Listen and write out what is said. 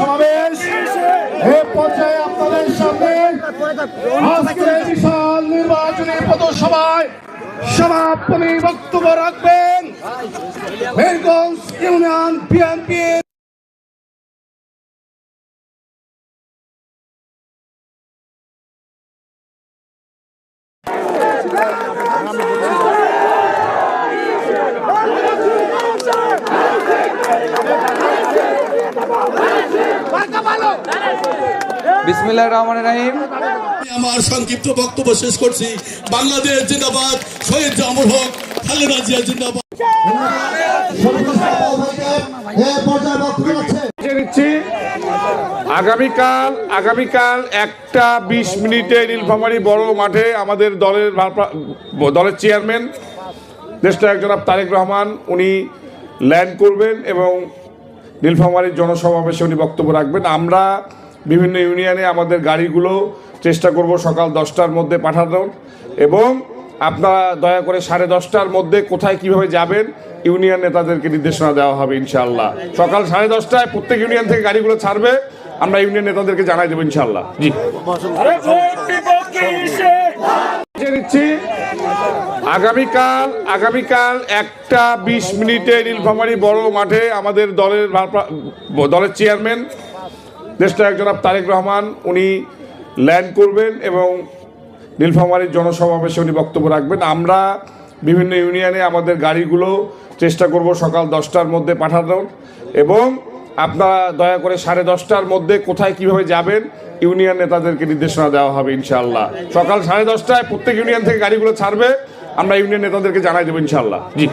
সমাবেশ এ পর্যায়ে আপনাদের সামনে আজকের বিশাল নির্বাচনী পথসভায় সমাপনী বক্তব্য রাখবেন মেহেরগঞ্জ ইউনিয়ন বিএনপি বিসমিল্লাহির রহমানির রহিম। আমার সংক্ষিপ্ত বক্তব্য শেষ করছি। বাংলাদেশ জিন্দাবাদ, শহীদ অমর হোক, খালেদা জিয়া জিন্দাবাদ। আগামীকাল 1:20 নীলফামারী বড় মাঠে আমাদের দলের চেয়ারম্যান দেশনায়ক জনাব তারেক রহমান উনি ল্যান্ড করবেন এবং নীলফামারীর জনসমাবেশে উনি বক্তব্য রাখবেন। আমরা বিভিন্ন ইউনিয়নে আমাদের গাড়িগুলো চেষ্টা করব সকাল 10টার মধ্যে পাঠানোর, এবং আপনারা দয়া করে 10:30টার মধ্যে কোথায় কিভাবে যাবেন ইউনিয়ন নেতাদেরকে নির্দেশনা দেওয়া হবে ইনশাআল্লাহ। সকাল 10:30টায় প্রত্যেক ইউনিয়ন থেকে গাড়িগুলো ছাড়বে, আমরা ইউনিয়ন নেতাদেরকে জানাই দেবো ইনশাআল্লাহ। জি আগামীকাল 1:20 নীলফামারী বড় মাঠে আমাদের দলের চেয়ারম্যান দেশনায়ক জনাব তারেক রহমান উনি ল্যান্ড করবেন এবং নীলফামারীর জনসমাবেশে উনি বক্তব্য রাখবেন। আমরা বিভিন্ন ইউনিয়নে আমাদের গাড়িগুলো চেষ্টা করব সকাল 10টার মধ্যে পাঠানোর, এবং আপনারা দয়া করে 10:30টার মধ্যে কোথায় কিভাবে যাবেন ইউনিয়ন নেতাদেরকে নির্দেশনা দেওয়া হবে ইনশাআল্লাহ। সকাল 10:30টায় প্রত্যেক ইউনিয়ন থেকে গাড়িগুলো ছাড়বে, আমরা ইউনিয়ন নেতাদেরকে জানাই দেবো ইনশাআল্লাহ। জি